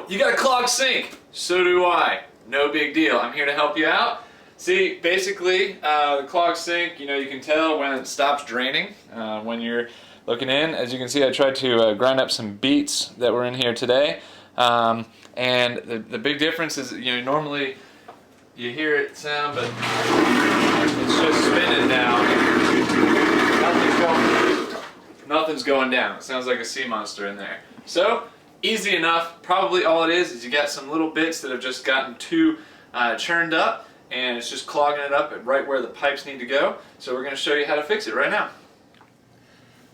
Oh, you got a clogged sink. So do I. No big deal. I'm here to help you out. See, basically, the clogged sink, you can tell when it stops draining when you're looking in. As you can see, I tried to grind up some beets that were in here today. And the big difference is, normally you hear it sound, but it's just spinning now. Nothing's going down. It sounds like a sea monster in there. So, easy enough. Probably all it is you got some little bits that have just gotten too churned up, and it's just clogging it up right where the pipes need to go. So we're going to show you how to fix it right now.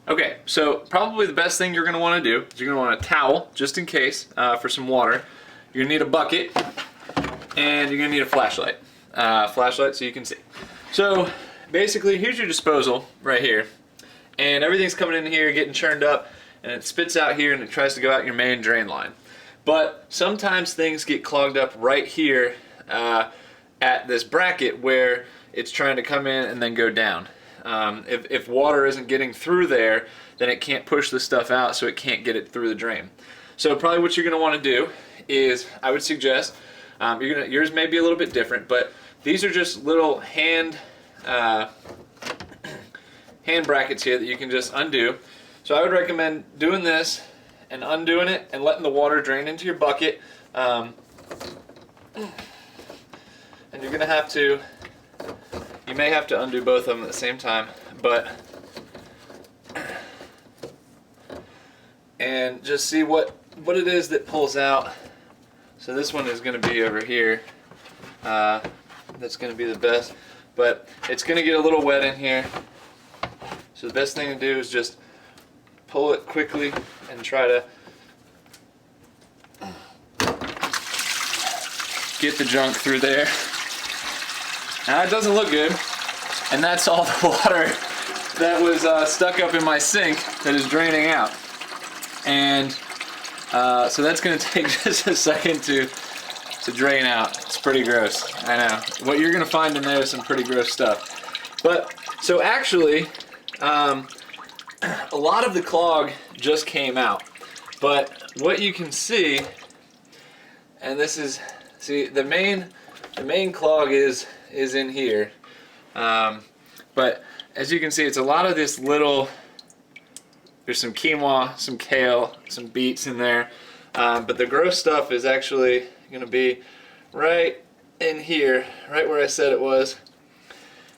Okay, so probably the best thing you're going to want to do is you're going to want a towel, just in case, for some water. You're going to need a bucket, and you're going to need a flashlight. Flashlight so you can see. So basically, here's your disposal right here. And everything's coming in here, getting churned up, and it spits out here and it tries to go out your main drain line. But sometimes things get clogged up right here at this bracket where it's trying to come in and then go down. If water isn't getting through there, then it can't push the stuff out, so it can't get it through the drain. So probably what you're going to want to do is, I would suggest, yours may be a little bit different, but these are just little hand brackets here that you can just undo. So I would recommend doing this and undoing it and letting the water drain into your bucket. And you're gonna have to, you may have to undo both of them at the same time, and just see what it is that pulls out. So this one is gonna be over here. That's gonna be the best, but it's gonna get a little wet in here. So the best thing to do is just pull it quickly and try to get the junk through there. Now it doesn't look good, and that's all the water that was stuck up in my sink that is draining out. And so that's going to take just a second to drain out. It's pretty gross, I know. What you're going to find in there is some pretty gross stuff. But so actually, a lot of the clog just came out, but what you can see, and this is, see, the main clog is in here, but as you can see, it's a lot of this little, there's some quinoa, some kale, some beets in there, but the gross stuff is actually going to be right in here, right where I said it was,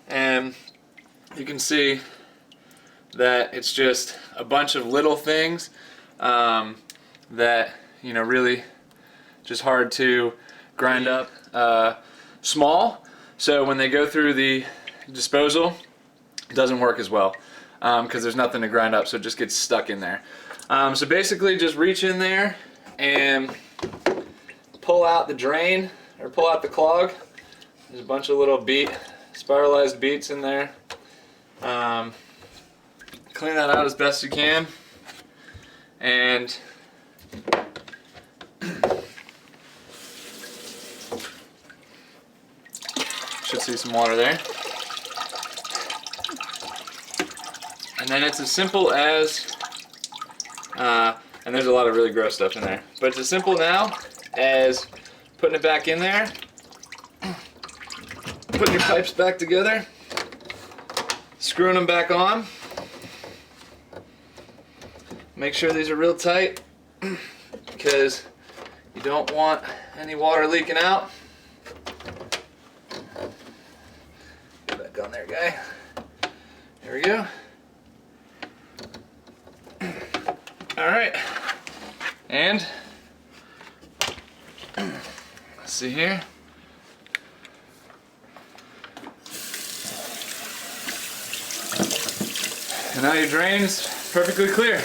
and you can see that it's just a bunch of little things that really just hard to grind up small, so when they go through the disposal it doesn't work as well because there's nothing to grind up, so it just gets stuck in there. So basically just reach in there and pull out the drain, or pull out the clog. There's a bunch of little spiralized beets in there. Clean that out as best you can, and should see some water there. And then it's as simple as, and there's a lot of really gross stuff in there, but it's as simple now as putting it back in there, putting your pipes back together, screwing them back on. Make sure these are real tight because you don't want any water leaking out. Get back on there, guy. There we go. Alright. And let's see here. And now your drain is perfectly clear.